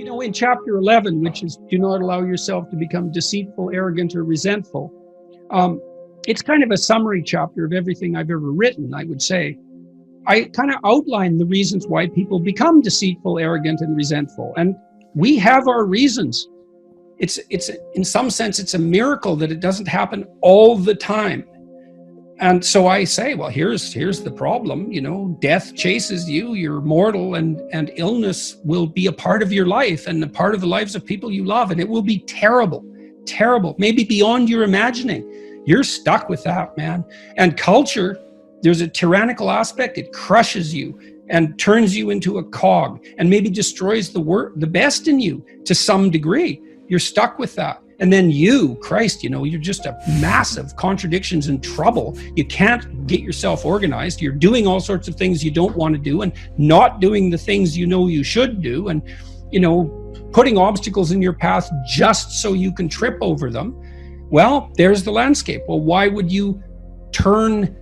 In chapter 11, which is do not allow yourself to become deceitful, arrogant, or resentful, it's kind of a summary chapter of everything I've ever written, I would say. I kind of outline the reasons why people become deceitful, arrogant, and resentful. And we have our reasons. It's in some sense, it's a miracle that it doesn't happen all the time. And so I say, well, here's the problem. Death chases you, you're mortal, and illness will be a part of your life and a part of the lives of people you love. And it will be terrible, maybe beyond your imagining. You're stuck with that, man. And culture, there's a tyrannical aspect. It crushes you and turns you into a cog and maybe destroys the best in you to some degree. You're stuck with that. And then Christ, you're just a massive contradictions and trouble. You can't get yourself organized. You're doing all sorts of things you don't want to do and not doing the things you should do, and, putting obstacles in your path just so you can trip over them. Well, there's the landscape. Well, why would you turn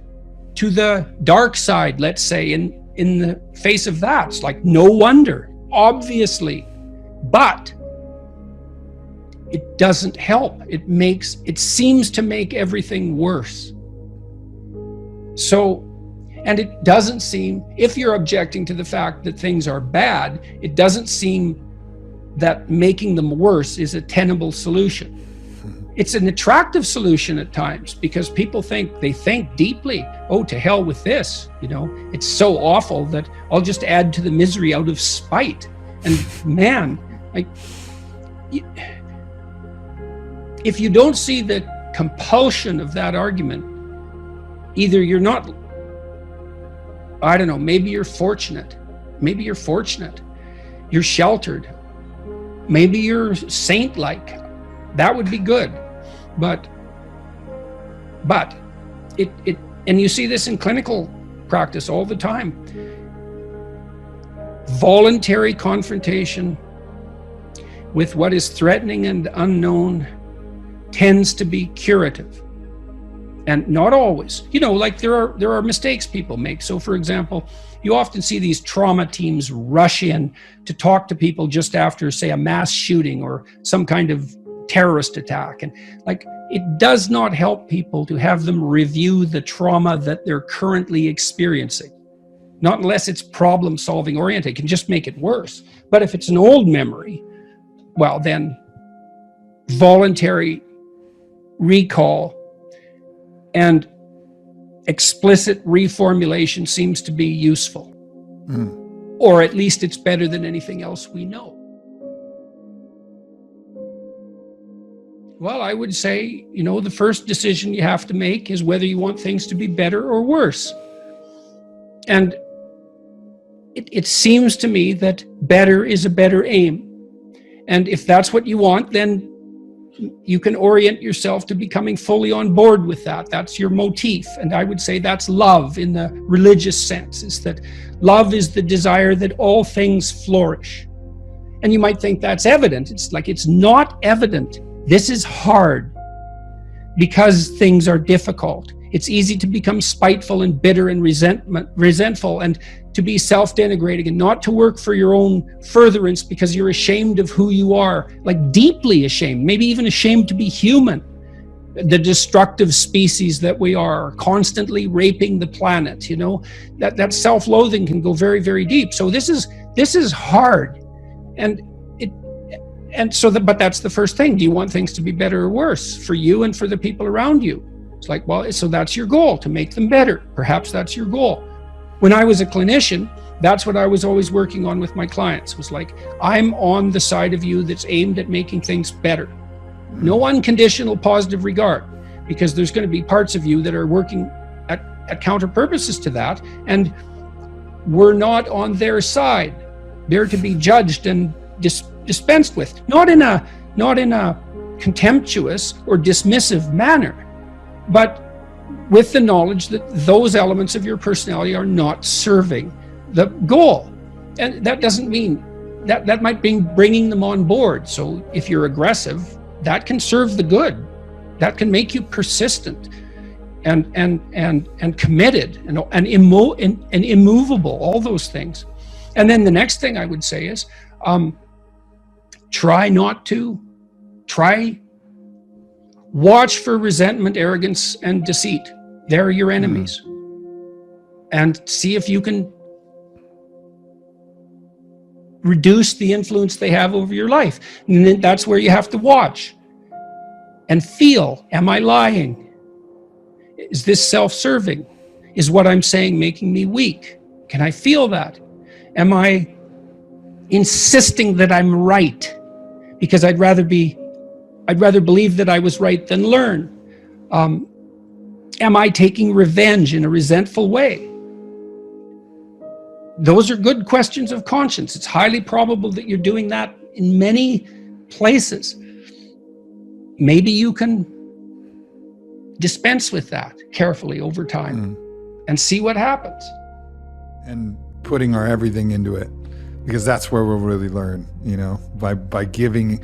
to the dark side, let's say, in the face of that? It's like, no wonder, obviously. But it doesn't help. It seems to make everything worse. So, and it doesn't seem, if you're objecting to the fact that things are bad, it doesn't seem that making them worse is a tenable solution. It's an attractive solution at times because people think deeply, oh, to hell with this, it's so awful that I'll just add to the misery out of spite. And man, if you don't see the compulsion of that argument, either you're not, maybe you're fortunate. You're sheltered. Maybe you're saint-like. That would be good. But and you see this in clinical practice all the time. Voluntary confrontation with what is threatening and unknown tends to be curative, and not always. There are mistakes people make. So, for example, you often see these trauma teams rush in to talk to people just after, say, a mass shooting or some kind of terrorist attack, and it does not help people to have them review the trauma that they're currently experiencing. Not unless it's problem-solving oriented. It can just make it worse. But if it's an old memory, well, then voluntary recall and explicit reformulation seems to be useful. Or at least it's better than anything else we know. Well, I would say, the first decision you have to make is whether you want things to be better or worse. And it seems to me that better is a better aim. And if that's what you want, then you can orient yourself to becoming fully on board with that. That's your motif. And I would say that's love in the religious sense, is that love is the desire that all things flourish. And you might think that's evident. It's not evident. This is hard because things are difficult. It's easy to become spiteful and bitter and resentful, and to be self-denigrating and not to work for your own furtherance because you're ashamed of who you are, deeply ashamed, maybe even ashamed to be human. The destructive species that we are, constantly raping the planet, that self-loathing can go very, very deep. So this is hard. But that's the first thing. Do you want things to be better or worse for you and for the people around you? It's so that's your goal, to make them better. Perhaps that's your goal. When I was a clinician, that's what I was always working on with my clients. It was I'm on the side of you that's aimed at making things better. No unconditional positive regard, because there's going to be parts of you that are working at counter purposes to that, and we're not on their side. They're to be judged and dispensed with, not in a contemptuous or dismissive manner, but with the knowledge that those elements of your personality are not serving the goal. And that doesn't mean that might be bringing them on board. So if you're aggressive, that can serve the good. That can make you persistent and committed and immovable, all those things. And then the next thing I would say is, Try not to. Try. Watch for resentment, arrogance, and deceit. They're your enemies. And see if you can reduce the influence they have over your life. And then that's where you have to watch and feel, am I lying? Is this self-serving? Is what I'm saying making me weak? Can I feel that? Am I insisting that I'm right? Because I'd rather believe that I was right than learn. Am I taking revenge in a resentful way? Those are good questions of conscience. It's highly probable that you're doing that in many places. Maybe you can dispense with that carefully over time and see what happens. And putting our everything into it, because that's where we'll really learn, by giving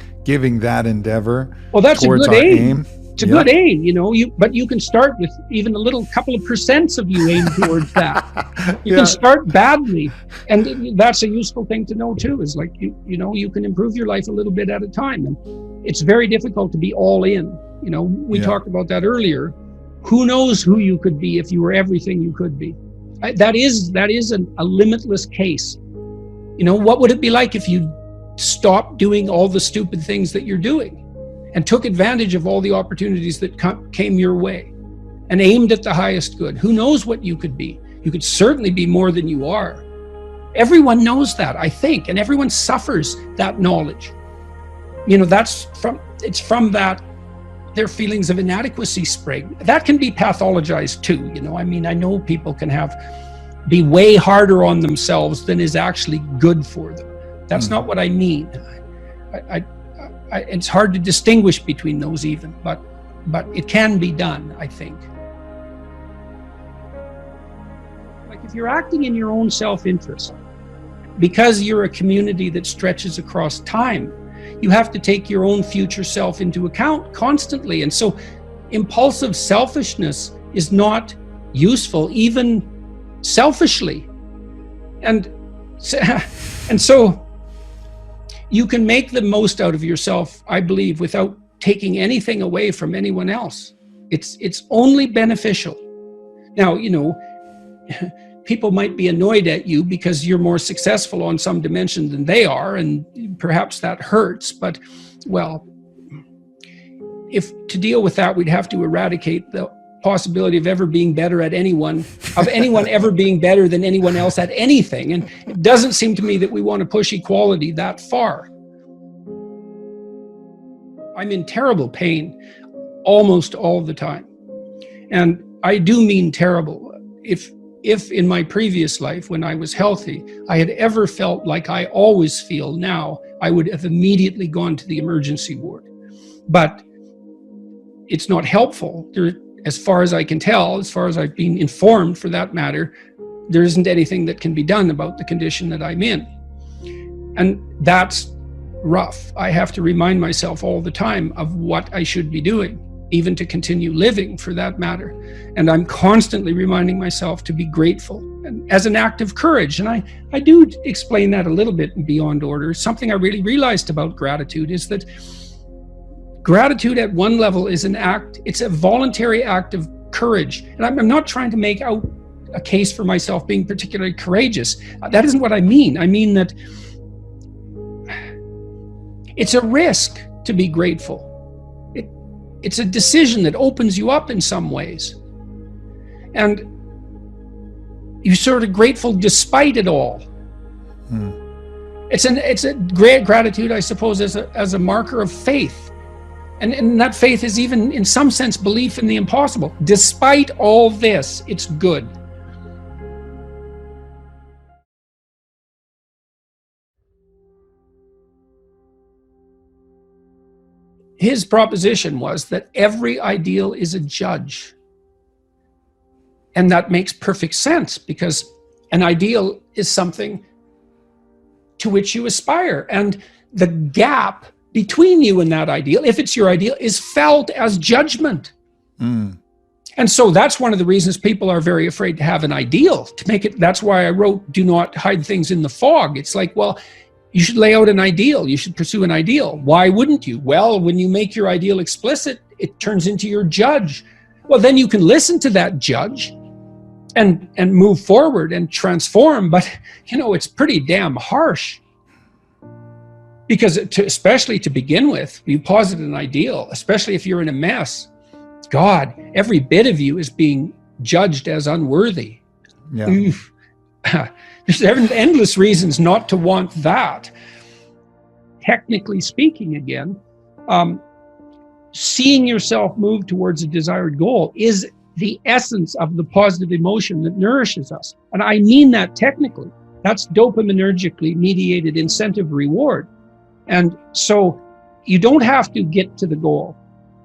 that endeavor. Well, that's towards a good our aim. It's a good aim, but you can start with even a little couple of percents of you aim towards that. You can start badly. And that's a useful thing to know too, is like, you can improve your life a little bit at a time. And it's very difficult to be all in. We talked about that earlier. Who knows who you could be if you were everything you could be? That is a limitless case. What would it be like if you stopped doing all the stupid things that you're doing and took advantage of all the opportunities that came your way and aimed at the highest good? Who knows what you could be? You could certainly be more than you are. Everyone knows that, I think, and everyone suffers that knowledge. It's from that their feelings of inadequacy spring. That can be pathologized too. I know people can be way harder on themselves than is actually good for them. That's not what I mean. It's hard to distinguish between those even, but it can be done, I think. Like if you're acting in your own self-interest, because you're a community that stretches across time, you have to take your own future self into account constantly. And so impulsive selfishness is not useful, even selfishly. And so you can make the most out of yourself, I believe, without taking anything away from anyone else. It's only beneficial. Now, people might be annoyed at you because you're more successful on some dimension than they are, and perhaps that hurts, but, well, if to deal with that, we'd have to eradicate the possibility of ever being better at anyone ever being better than anyone else at anything. And it doesn't seem to me that we want to push equality that far. I'm in terrible pain almost all the time. And I do mean terrible. If in my previous life, when I was healthy, I had ever felt like I always feel now, I would have immediately gone to the emergency ward. But it's not helpful. As far as I can tell, as far as I've been informed for that matter, there isn't anything that can be done about the condition that I'm in. And that's rough. I have to remind myself all the time of what I should be doing, even to continue living for that matter. And I'm constantly reminding myself to be grateful, and as an act of courage. And I do explain that a little bit in Beyond Order. Something I really realized about gratitude is that gratitude at one level is it's a voluntary act of courage. And I'm not trying to make out a case for myself being particularly courageous. That isn't what I mean. I mean that it's a risk to be grateful. It's a decision that opens you up in some ways. And you're sort of grateful despite it all. It's a great gratitude, I suppose, as a marker of faith. And that faith is even, in some sense, belief in the impossible. Despite all this, it's good. His proposition was that every ideal is a judge. And that makes perfect sense, because an ideal is something to which you aspire. And the gap between you and that ideal, if it's your ideal, is felt as judgment. And so that's one of the reasons people are very afraid to have an ideal, to make it. That's why I wrote, do not hide things in the fog. It's like, well, you should lay out an ideal. You should pursue an ideal. Why wouldn't you? Well, when you make your ideal explicit, it turns into your judge. Well, then you can listen to that judge and move forward and transform. But, it's pretty damn harsh. Because especially to begin with, you posit an ideal, especially if you're in a mess. God, every bit of you is being judged as unworthy. Yeah. There's endless reasons not to want that. Technically speaking, again, seeing yourself move towards a desired goal is the essence of the positive emotion that nourishes us. And I mean that technically. That's dopaminergically mediated incentive reward. And so you don't have to get to the goal.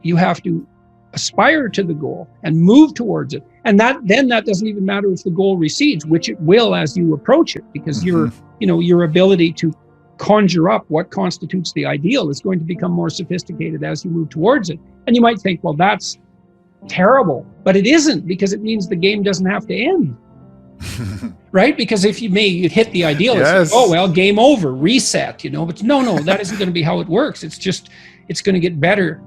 You have to aspire to the goal and move towards it. And that doesn't even matter if the goal recedes, which it will as you approach it, because your ability to conjure up what constitutes the ideal is going to become more sophisticated as you move towards it. And you might think, well, that's terrible, but it isn't, because it means the game doesn't have to end. Right? Because if you hit the ideal, yes. It's like, oh, well, game over, reset, but no, that isn't going to be how it works. It's going to get better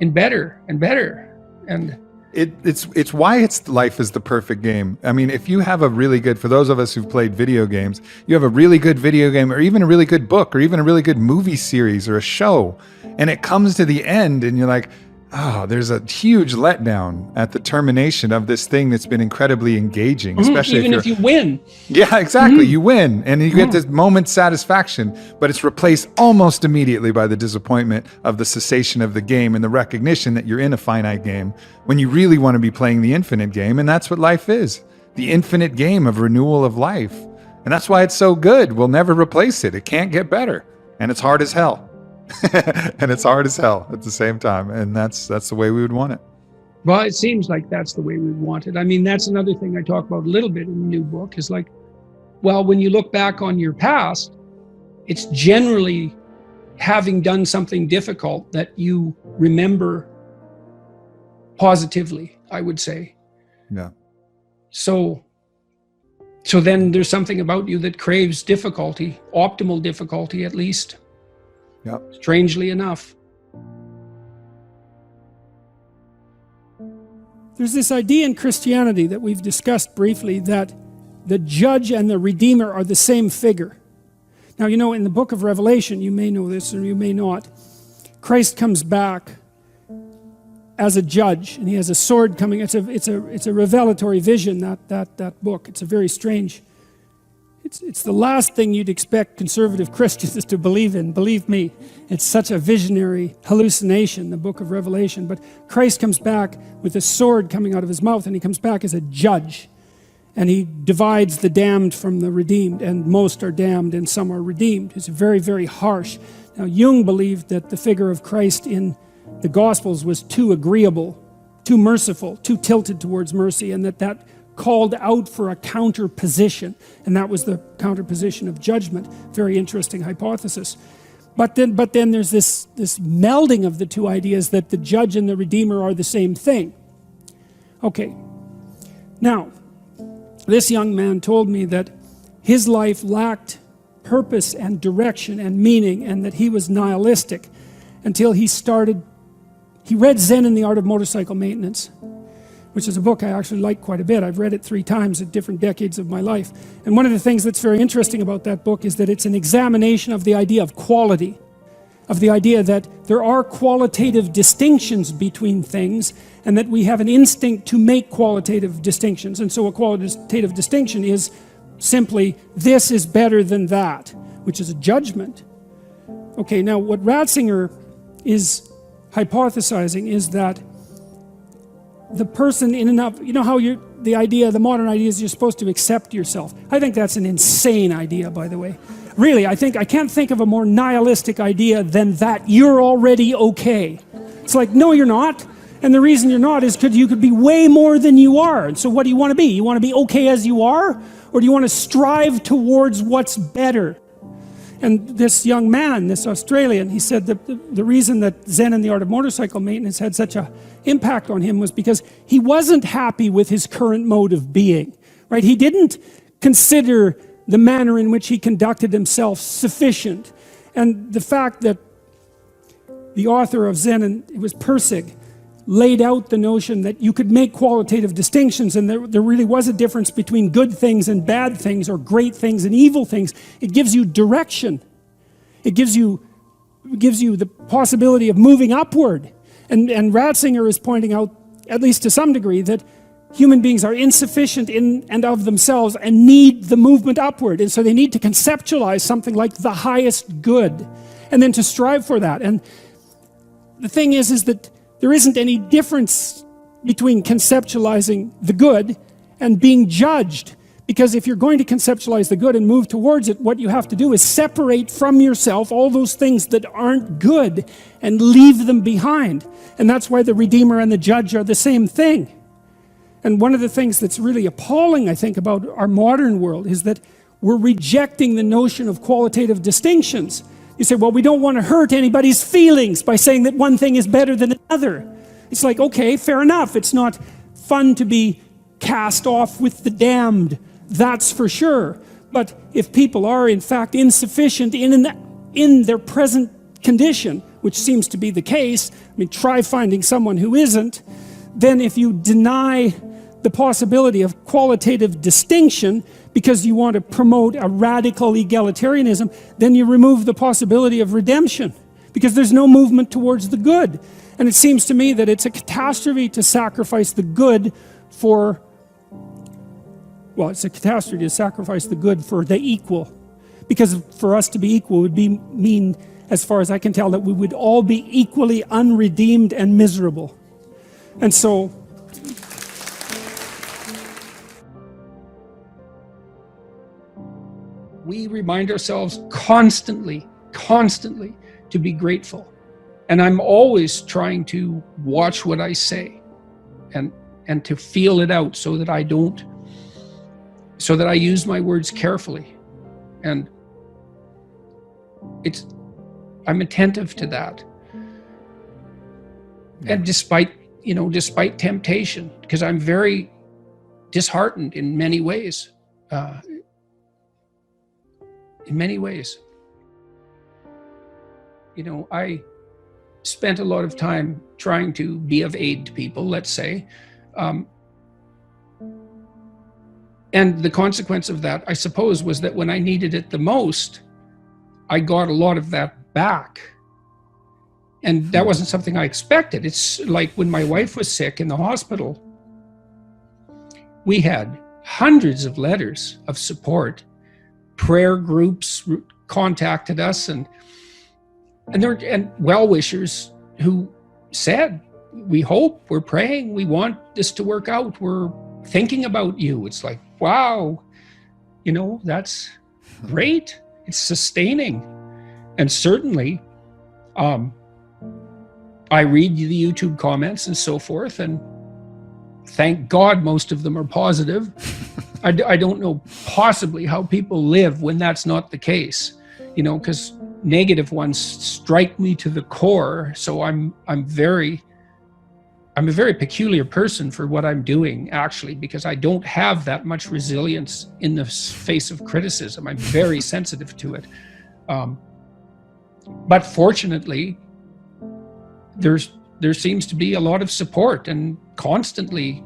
and better and better. And it's why life is the perfect game. I mean, if you have for those of us who've played video games, you have a really good video game, or even a really good book, or even a really good movie series or a show, and it comes to the end and you're like, oh, there's a huge letdown at the termination of this thing that's been incredibly engaging, especially even if you win. Yeah, exactly. You win and you get this moment's satisfaction, but it's replaced almost immediately by the disappointment of the cessation of the game and the recognition that you're in a finite game when you really want to be playing the infinite game. And that's what life is, the infinite game of renewal of life. And that's why it's so good. We'll never replace it. It can't get better. And it's hard as hell. And it's hard as hell at the same time. And that's the way we would want it. Well, it seems like that's the way we want it. I mean, that's another thing I talk about a little bit in the new book is like, well, when you look back on your past, it's generally having done something difficult that you remember positively, I would say. Yeah. So then there's something about you that craves difficulty, optimal difficulty at least. Yep. Strangely enough. There's this idea in Christianity that we've discussed briefly that the judge and the redeemer are the same figure. Now, in the book of Revelation, you may know this or you may not, Christ comes back as a judge and he has a sword coming. It's a revelatory vision, that book. It's a very strange. It's the last thing you'd expect conservative Christians to believe in. Believe me, it's such a visionary hallucination, the book of Revelation. But Christ comes back with a sword coming out of his mouth, and he comes back as a judge. And he divides the damned from the redeemed, and most are damned and some are redeemed. It's very, very harsh. Now, Jung believed that the figure of Christ in the Gospels was too agreeable, too merciful, too tilted towards mercy, and that called out for a counter position, and that was the counter position of judgment. Very interesting hypothesis. But then there's this melding of the two ideas that the judge and the redeemer are the same thing. Okay, now this young man told me that his life lacked purpose and direction and meaning, and that he was nihilistic until he read Zen and the Art of Motorcycle Maintenance, which is a book I actually like quite a bit. I've read it 3 times at different decades of my life. And one of the things that's very interesting about that book is that it's an examination of the idea of quality, of the idea that there are qualitative distinctions between things, and that we have an instinct to make qualitative distinctions. And so a qualitative distinction is simply, this is better than that, which is a judgment. Okay, now what Ratzinger is hypothesizing is that the person in and of, how the modern idea is you're supposed to accept yourself. I think that's an insane idea, by the way. Really, I can't think of a more nihilistic idea than that you're already okay. It's like, no, you're not. And the reason you're not is because you could be way more than you are. And so what do you want to be? You want to be okay as you are? Or do you want to strive towards what's better? And this young man, this Australian, he said that the reason that Zen and the Art of Motorcycle Maintenance had such an impact on him was because he wasn't happy with his current mode of being, right? He didn't consider the manner in which he conducted himself sufficient. And the fact that the author of Zen, and it was Persig, laid out the notion that you could make qualitative distinctions, and there really was a difference between good things and bad things, or great things and evil things. It gives you direction. It gives you the possibility of moving upward. And Ratzinger is pointing out, at least to some degree, that human beings are insufficient in and of themselves and need the movement upward. And so they need to conceptualize something like the highest good, and then to strive for that. And the thing is that there isn't any difference between conceptualizing the good and being judged. Because if you're going to conceptualize the good and move towards it, what you have to do is separate from yourself all those things that aren't good and leave them behind. And that's why the Redeemer and the Judge are the same thing. And one of the things that's really appalling, I think, about our modern world is that we're rejecting the notion of qualitative distinctions. You say, well, we don't want to hurt anybody's feelings by saying that one thing is better than another. It's like, okay, fair enough. It's not fun to be cast off with the damned. That's for sure. But if people are in fact insufficient in their present condition, which seems to be the case, I mean, try finding someone who isn't, then if you deny the possibility of qualitative distinction because you want to promote a radical egalitarianism, then you remove the possibility of redemption, because there's no movement towards the good. And it seems to me that it's a catastrophe to sacrifice the good for, well, it's a catastrophe to sacrifice the good for the equal. Because for us to be equal would mean, as far as I can tell, that we would all be equally unredeemed and miserable. And so, we remind ourselves constantly to be grateful. And I'm always trying to watch what I say and to feel it out so that I use my words carefully. And I'm attentive to that. Yeah. And despite temptation, because I'm very disheartened in many ways. I spent a lot of time trying to be of aid to people, let's say. And the consequence of that, I suppose, was that when I needed it the most, I got a lot of that back. And that wasn't something I expected. It's like when my wife was sick in the hospital, we had hundreds of letters of support. Prayer groups contacted us, and well-wishers who said, we hope, we're praying, we want this to work out, we're thinking about you. It's like, wow, that's great. It's sustaining. And certainly, I read the YouTube comments and so forth, and thank God most of them are positive. I don't know possibly how people live when that's not the case, because negative ones strike me to the core. So I'm a very peculiar person for what I'm doing, actually, because I don't have that much resilience in the face of criticism. I'm very sensitive to it. But fortunately, there seems to be a lot of support, and constantly,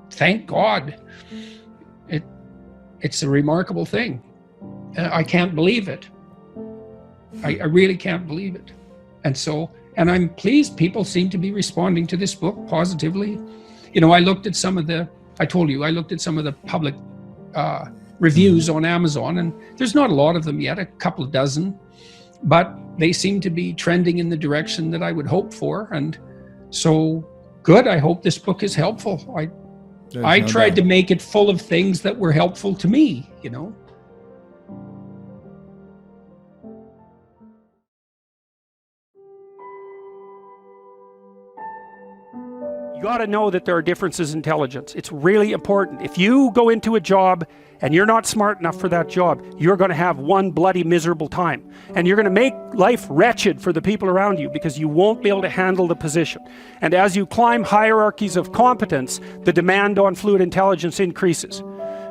thank God. It's a remarkable thing. I can't believe it. I really can't believe it. And I'm pleased people seem to be responding to this book positively. I looked at some of the public reviews on Amazon, and there's not a lot of them yet, a couple of dozen, but they seem to be trending in the direction that I would hope for. And so good, I hope this book is helpful. I tried to make it full of things that were helpful to me, You got to know that there are differences in intelligence. It's really important. If you go into a job and you're not smart enough for that job, you're going to have one bloody miserable time. And you're going to make life wretched for the people around you because you won't be able to handle the position. And as you climb hierarchies of competence, the demand on fluid intelligence increases.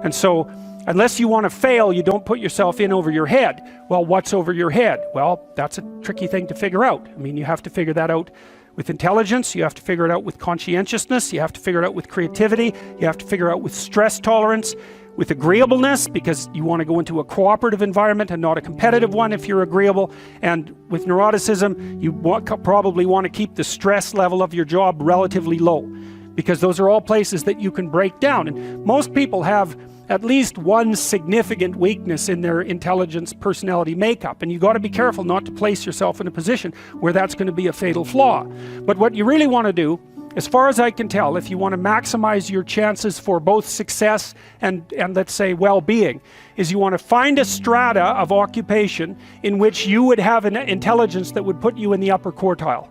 And so Unless you want to fail, you don't put yourself in over your head. Well, what's over your head? Well, that's a tricky thing to figure out. I mean, you have to figure that out with intelligence, you have to figure it out with conscientiousness, you have to figure it out with creativity, you have to figure out with stress tolerance, with agreeableness, because you want to go into a cooperative environment and not a competitive one if you're agreeable, and with neuroticism, you probably want to keep the stress level of your job relatively low, because those are all places that you can break down. And most people have at least one significant weakness in their intelligence personality makeup, and you got to be careful not to place yourself in a position where that's going to be a fatal flaw. But what you really want to do, as far as I can tell, if you want to maximize your chances for both success and let's say well-being, is you want to find a strata of occupation in which you would have an intelligence that would put you in the upper quartile.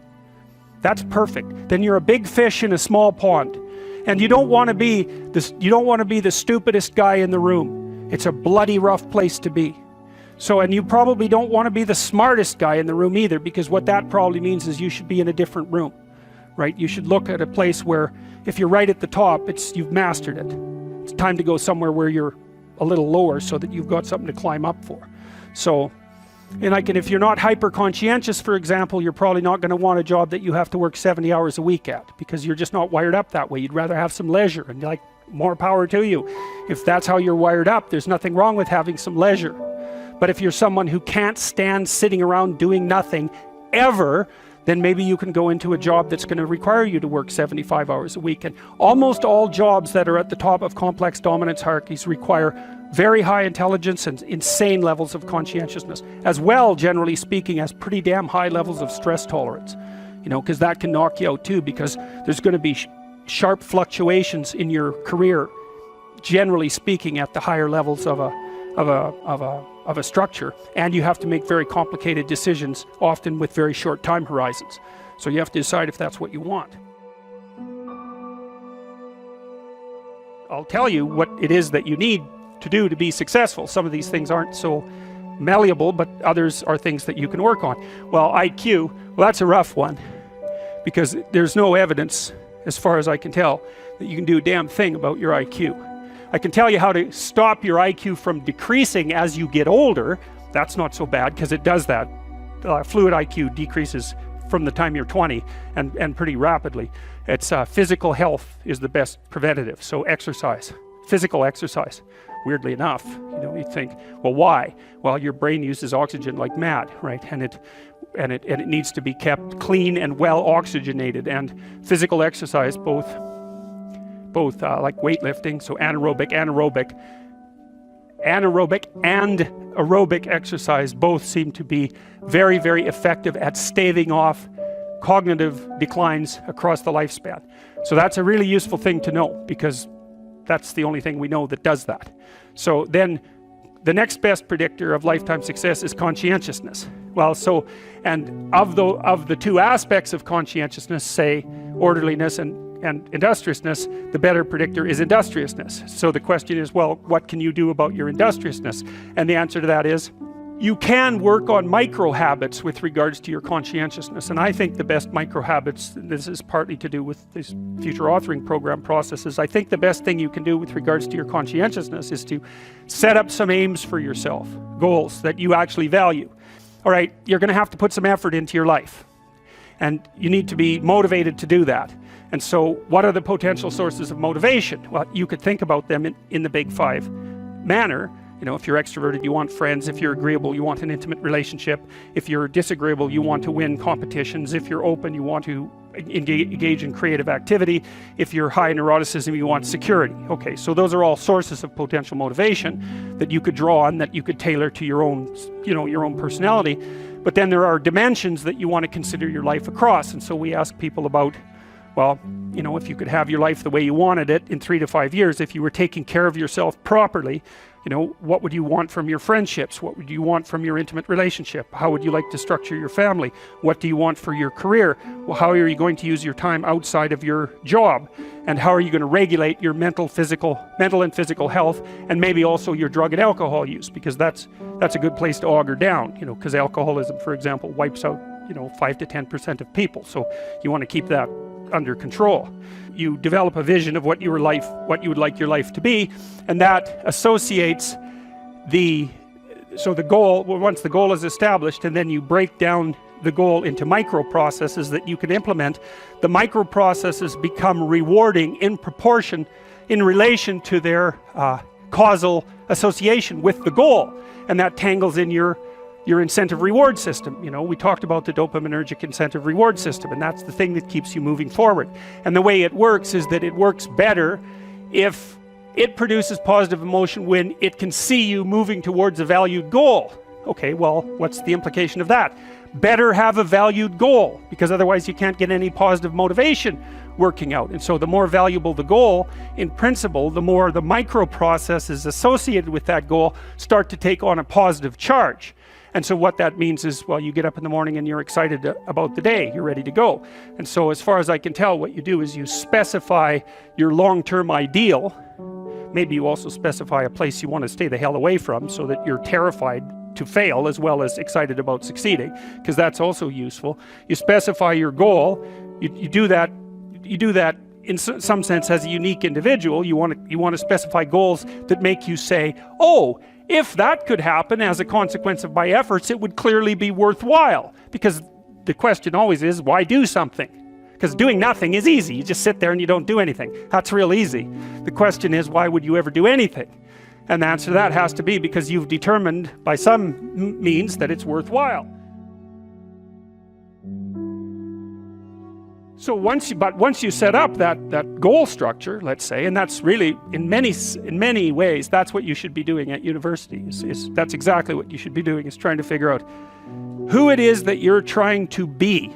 That's perfect. Then you're a big fish in a small pond. And you don't want to be the stupidest guy in the room. It's a bloody rough place to be. So, and you probably don't want to be the smartest guy in the room either, because what that probably means is you should be in a different room, right? You should look at a place where if you're right at the top, you've mastered it. It's time to go somewhere where you're a little lower so that you've got something to climb up for. So, and if you're not hyper conscientious, for example, you're probably not going to want a job that you have to work 70 hours a week at, because you're just not wired up that way. You'd rather have some leisure, and like, more power to you. If that's how you're wired up, there's nothing wrong with having some leisure. But if you're someone who can't stand sitting around doing nothing ever, then maybe you can go into a job that's going to require you to work 75 hours a week. And almost all jobs that are at the top of complex dominance hierarchies require very high intelligence and insane levels of conscientiousness, as well, generally speaking, as pretty damn high levels of stress tolerance, you know, because that can knock you out too, because there's going to be sharp fluctuations in your career, generally speaking, at the higher levels of a structure, and you have to make very complicated decisions, often with very short time horizons. So you have to decide if that's what you want. I'll tell you what it is that you need to do to be successful. Some of these things aren't so malleable, but others are things that you can work on. Well, IQ, well, that's a rough one, because there's no evidence, as far as I can tell, that you can do a damn thing about your IQ. I can tell you how to stop your IQ from decreasing as you get older. That's not so bad, because it does that. Fluid IQ decreases from the time you're 20 and pretty rapidly. It's physical health is the best preventative. So exercise, physical exercise. Weirdly enough, you know, you'd think, well, why? Well, your brain uses oxygen like mad, right? And it needs to be kept clean and well oxygenated. And physical exercise, both like weightlifting, so anaerobic and aerobic exercise both seem to be very, very effective at staving off cognitive declines across the lifespan. So that's a really useful thing to know, because that's the only thing we know that does that. So then the next best predictor of lifetime success is conscientiousness. Well, so, and of the two aspects of conscientiousness, say orderliness and industriousness, the better predictor is industriousness. So the question is, well, what can you do about your industriousness? And the answer to that is, you can work on micro habits with regards to your conscientiousness. And I think the best micro habits, this is partly to do with this future authoring program processes, I think the best thing you can do with regards to your conscientiousness is to set up some aims for yourself, goals that you actually value. All right, you're going to have to put some effort into your life, and you need to be motivated to do that. And so what are the potential sources of motivation? Well, you could think about them in the big five manner. You know, if you're extroverted, you want friends. If you're agreeable, you want an intimate relationship. If you're disagreeable, you want to win competitions. If you're open, you want to engage in creative activity. If you're high in neuroticism, you want security. Okay, so those are all sources of potential motivation that you could draw on, that you could tailor to your own, you know, your own personality. But then there are dimensions that you want to consider your life across. And so we ask people about, well, you know, if you could have your life the way you wanted it in 3 to 5 years, if you were taking care of yourself properly, you know, what would you want from your friendships? What would you want from your intimate relationship? How would you like to structure your family? What do you want for your career? Well, how are you going to use your time outside of your job? And how are you going to regulate your mental and physical health, and maybe also your drug and alcohol use? Because that's a good place to auger down, you know, because alcoholism, for example, wipes out, you know, 5 to 10% of people. So you want to keep that under control. You develop a vision of what you would like your life to be, and that associates the goal. Once the goal is established, and then you break down the goal into microprocesses that you can implement. The microprocesses become rewarding in proportion, in relation to their causal association with the goal, and that tangles in your incentive reward system. You know, we talked about the dopaminergic incentive reward system, and that's the thing that keeps you moving forward. And the way it works is that it works better if it produces positive emotion when it can see you moving towards a valued goal. Okay, well, what's the implication of that? Better have a valued goal, because otherwise you can't get any positive motivation working out. And so the more valuable the goal, in principle, the more the microprocesses associated with that goal start to take on a positive charge. And so what that means is, well, you get up in the morning and you're excited about the day, you're ready to go. And so as far as I can tell, what you do is you specify your long-term ideal. Maybe you also specify a place you want to stay the hell away from, so that you're terrified to fail as well as excited about succeeding, because that's also useful. You specify your goal. You do that in some sense as a unique individual. You want to specify goals that make you say, oh, if that could happen as a consequence of my efforts, it would clearly be worthwhile. Because the question always is, why do something? Because doing nothing is easy. You just sit there and you don't do anything. That's real easy. The question is, why would you ever do anything? And the answer to that has to be because you've determined by some means that it's worthwhile. So once you set up that goal structure, let's say, and that's really in many ways that's what you should be doing at university. That's exactly what you should be doing, is trying to figure out who it is that you're trying to be,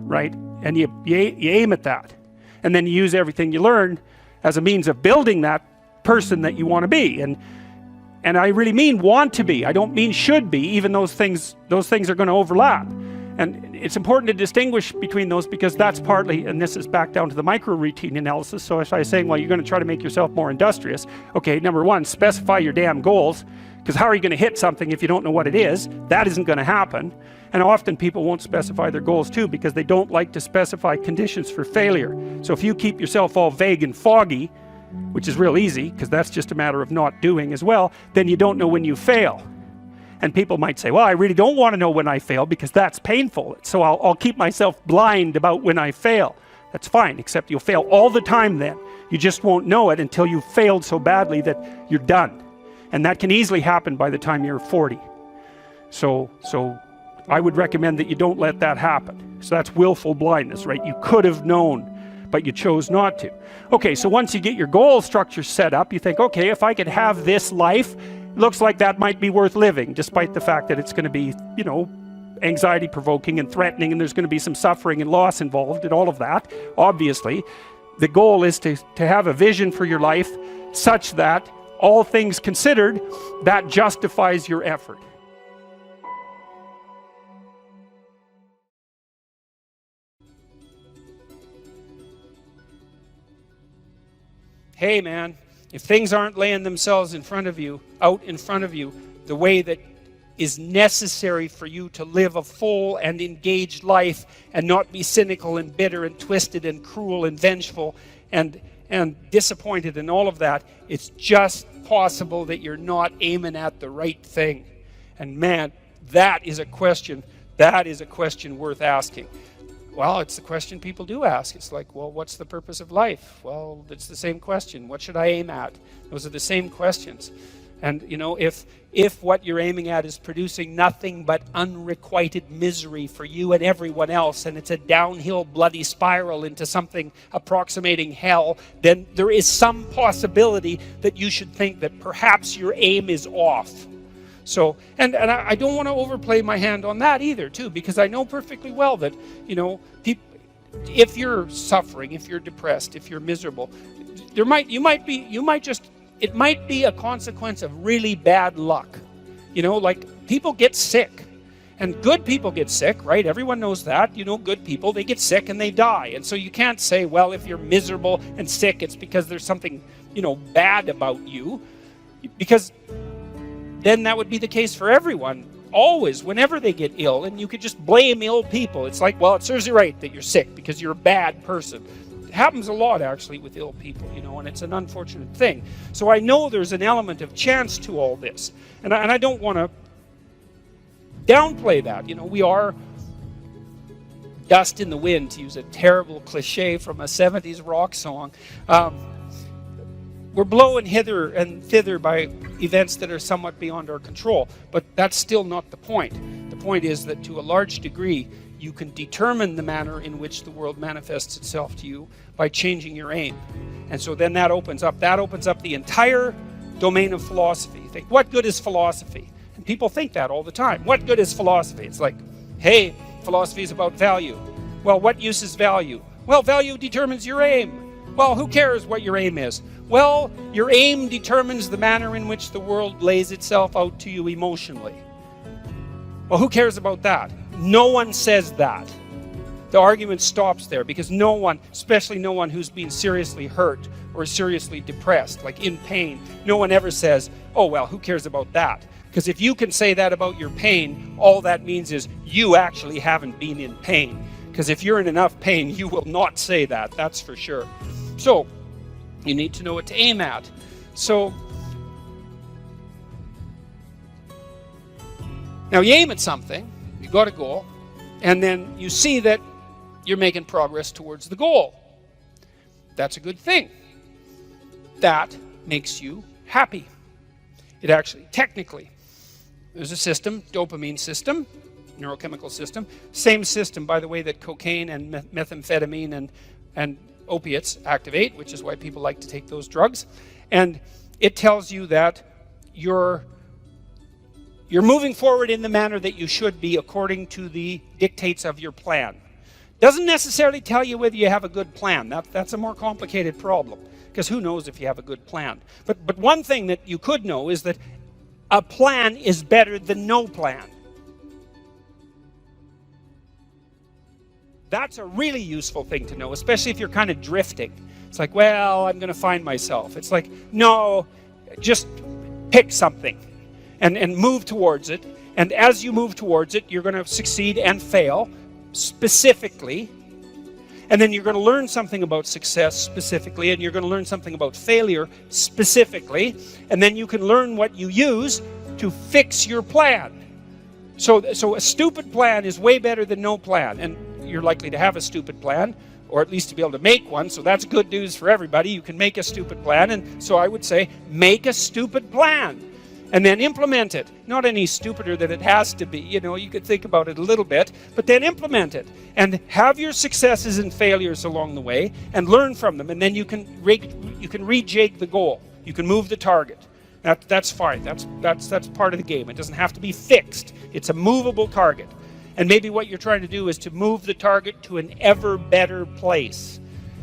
right? And you aim at that, and then you use everything you learn as a means of building that person that you want to be. And I really mean want to be. I don't mean should be. Even those things are going to overlap. And it's important to distinguish between those, because that's partly, and this is back down to the micro routine analysis. So if I was saying, well, you're going to try to make yourself more industrious. Okay, number one, specify your damn goals, because how are you going to hit something if you don't know what it is? That isn't going to happen. And often people won't specify their goals too, because they don't like to specify conditions for failure. So if you keep yourself all vague and foggy, which is real easy, because that's just a matter of not doing as well, then you don't know when you fail. And people might say, well, I really don't want to know when I fail, because that's painful. So I'll keep myself blind about when I fail. That's fine, except you'll fail all the time then. You just won't know it until you've failed so badly that you're done. And that can easily happen by the time you're 40. So I would recommend that you don't let that happen. So that's willful blindness, right? You could have known, but you chose not to. Okay, so once you get your goal structure set up, you think, okay, if I could have this life, looks like that might be worth living, despite the fact that it's going to be, you know, anxiety provoking and threatening, and there's going to be some suffering and loss involved and all of that. Obviously, the goal is to have a vision for your life such that, all things considered, that justifies your effort. Hey man, if things aren't laying themselves out in front of you, the way that is necessary for you to live a full and engaged life and not be cynical and bitter and twisted and cruel and vengeful and disappointed and all of that, it's just possible that you're not aiming at the right thing. And man, that is a question worth asking. Well, it's the question people do ask. It's like, well, what's the purpose of life? Well, it's the same question. What should I aim at? Those are the same questions. And, you know, if what you're aiming at is producing nothing but unrequited misery for you and everyone else, and it's a downhill bloody spiral into something approximating hell, then there is some possibility that you should think that perhaps your aim is off. So, and I don't want to overplay my hand on that either, too, because I know perfectly well that, you know, if you're suffering, if you're depressed, if you're miserable, it might be a consequence of really bad luck. You know, like people get sick, and good people get sick, right? Everyone knows that. You know, good people, they get sick and they die. And so you can't say, well, if you're miserable and sick, it's because there's something, you know, bad about you, because then that would be the case for everyone always, whenever they get ill, and you could just blame ill people. It's like, well, it serves you right that you're sick because you're a bad person. It happens a lot, actually, with ill people, and it's an unfortunate thing. So I know there's an element of chance to all this. And I don't want to downplay that. We are dust in the wind, to use a terrible cliche from a 70s rock song. We're blown hither and thither by events that are somewhat beyond our control. But that's still not the point. The point is that to a large degree, you can determine the manner in which the world manifests itself to you by changing your aim. And so then that opens up the entire domain of philosophy. You think, what good is philosophy? And people think that all the time. What good is philosophy? It's like, hey, philosophy is about value. Well, what use is value? Well, value determines your aim. Well, who cares what your aim is? Well, your aim determines the manner in which the world lays itself out to you emotionally. Well, who cares about that? No one says that. The argument stops there because no one, especially no one who's been seriously hurt or seriously depressed, like in pain, no one ever says, oh, well, who cares about that? Because if you can say that about your pain, all that means is you actually haven't been in pain. Because if you're in enough pain, you will not say that, that's for sure. So, you need to know what to aim at. So, now you aim at something, you got a goal, and then you see that you're making progress towards the goal. That's a good thing. That makes you happy. It actually, technically, there's a system, dopamine system, neurochemical system, same system, by the way, that cocaine and methamphetamine and opiates activate, which is why people like to take those drugs. And it tells you that you're moving forward in the manner that you should be according to the dictates of your plan. Doesn't necessarily tell you whether you have a good plan. That's a more complicated problem, because who knows if you have a good plan. But one thing that you could know is that a plan is better than no plan. That's a really useful thing to know, especially if you're kind of drifting. It's like, well, I'm going to find myself. It's like, no, just pick something and move towards it. And as you move towards it, you're going to succeed and fail specifically. And then you're going to learn something about success specifically, and you're going to learn something about failure specifically. And then you can learn what you use to fix your plan. So a stupid plan is way better than no plan. And you're likely to have a stupid plan, or at least to be able to make one. So that's good news for everybody. You can make a stupid plan. And so I would say, make a stupid plan and then implement it. Not any stupider than it has to be. You could think about it a little bit, but then implement it and have your successes and failures along the way and learn from them. And then you can rejig the goal. You can move the target. That's fine. That's part of the game. It doesn't have to be fixed. It's a movable target. And maybe what you're trying to do is to move the target to an ever better place.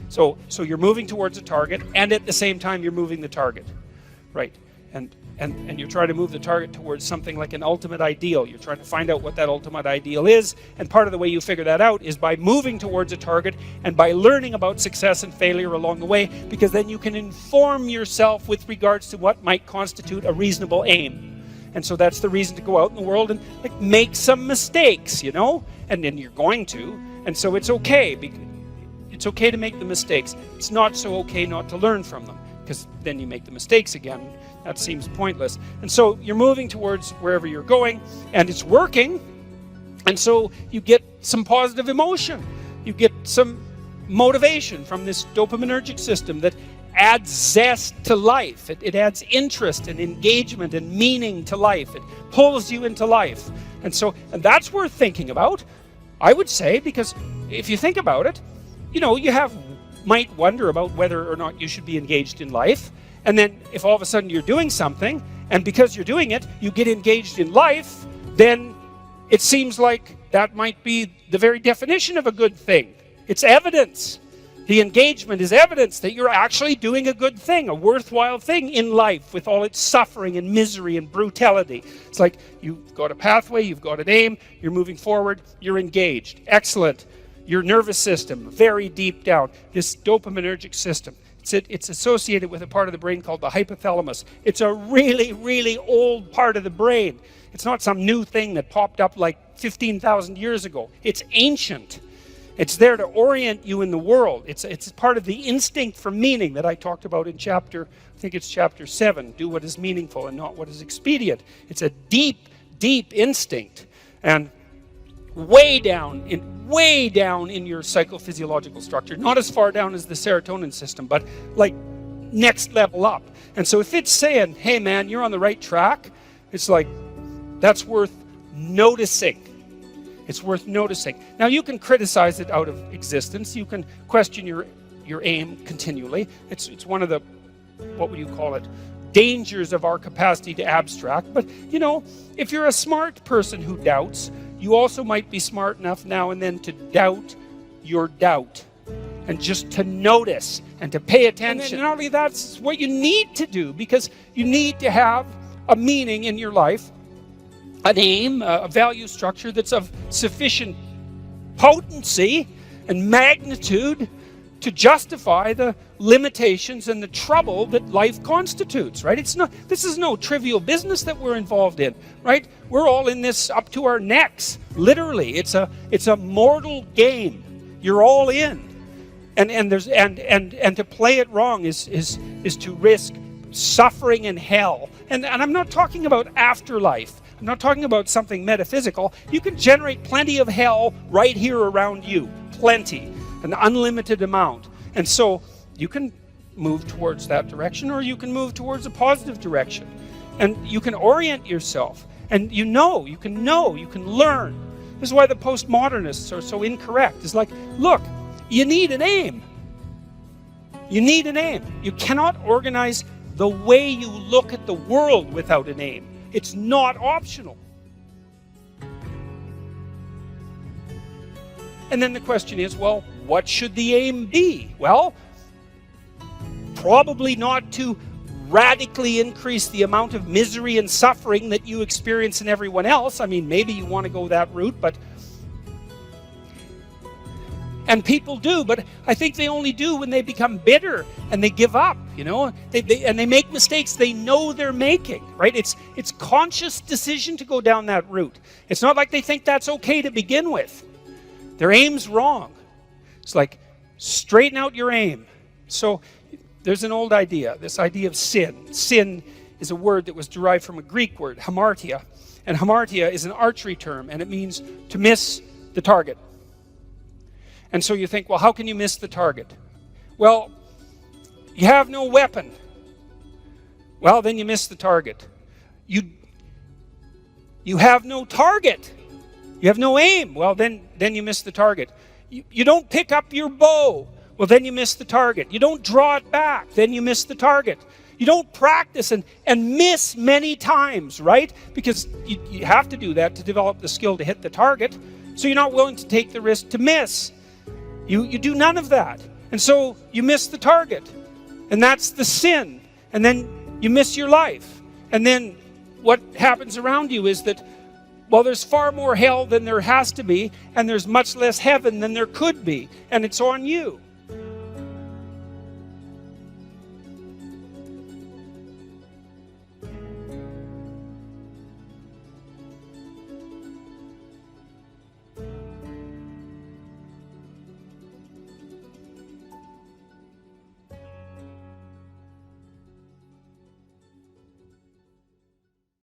So you're moving towards a target, and at the same time you're moving the target, right? And you're trying to move the target towards something like an ultimate ideal. You're trying to find out what that ultimate ideal is, and part of the way you figure that out is by moving towards a target and by learning about success and failure along the way, because then you can inform yourself with regards to what might constitute a reasonable aim. And so that's the reason to go out in the world and make some mistakes, and then you're going to. And so it's okay. It's okay to make the mistakes. It's not so okay not to learn from them, because then you make the mistakes again. That seems pointless. And so you're moving towards wherever you're going, and it's working. And so you get some positive emotion. You get some motivation from this dopaminergic system that adds zest to life. It adds interest and engagement and meaning to life. It pulls you into life. And that's worth thinking about, I would say, because if you think about it, you might wonder about whether or not you should be engaged in life. And then if all of a sudden you're doing something, and because you're doing it, you get engaged in life, then it seems like that might be the very definition of a good thing. It's evidence. The engagement is evidence that you're actually doing a good thing, a worthwhile thing in life with all its suffering and misery and brutality. It's like you've got a pathway, you've got an aim, you're moving forward, you're engaged. Excellent. Your nervous system, very deep down, this dopaminergic system, It's associated with a part of the brain called the hypothalamus. It's a really, really old part of the brain. It's not some new thing that popped up like 15,000 years ago. It's ancient. It's there to orient you in the world. It's part of the instinct for meaning that I talked about in chapter 7. Do what is meaningful and not what is expedient. It's a deep, deep instinct. And way down in your psychophysiological structure, not as far down as the serotonin system, but like next level up. And so if it's saying, hey man, you're on the right track, it's like, that's worth noticing. It's worth noticing. Now you can criticize it out of existence. You can question your aim continually. It's one of the, what would you call it, dangers of our capacity to abstract. But you know, if you're a smart person who doubts, you also might be smart enough now and then to doubt your doubt, and just to notice and to pay attention. And not only that's what you need to do, because you need to have a meaning in your life, an aim, a value structure that's of sufficient potency and magnitude to justify the limitations and the trouble that life constitutes, right? This is no trivial business that we're involved in, right? We're all in this up to our necks, literally. It's a mortal game. You're all in. And to play it wrong is to risk suffering in hell. And I'm not talking about afterlife. I'm not talking about something metaphysical. You can generate plenty of hell right here around you. Plenty. An unlimited amount. And so you can move towards that direction, or you can move towards a positive direction. And you can orient yourself. And you can learn. This is why the postmodernists are so incorrect. It's like, look, you need an aim. You need an aim. You cannot organize the way you look at the world without an aim. It's not optional. And then the question is, well, what should the aim be? Well, probably not to radically increase the amount of misery and suffering that you experience in everyone else. I mean, maybe you want to go that route, and people do, but I think they only do when they become bitter and they give up, you know, and they make mistakes they know they're making, right? It's conscious decision to go down that route. It's not like they think that's okay to begin with. Their aim's wrong. It's like, straighten out your aim. So there's an old idea, this idea of sin. Sin is a word that was derived from a Greek word, hamartia. And hamartia is an archery term, and it means to miss the target. And so you think, well, how can you miss the target? Well, you have no weapon. Well, then you miss the target. You have no target. You have no aim. Well, then you miss the target. You don't pick up your bow. Well, then you miss the target. You don't draw it back. Then you miss the target. You don't practice and miss many times, right? Because you have to do that to develop the skill to hit the target. So you're not willing to take the risk to miss. You do none of that. And so you miss the target. And that's the sin. And then you miss your life. And then what happens around you is that, well, there's far more hell than there has to be, and there's much less heaven than there could be. And it's on you.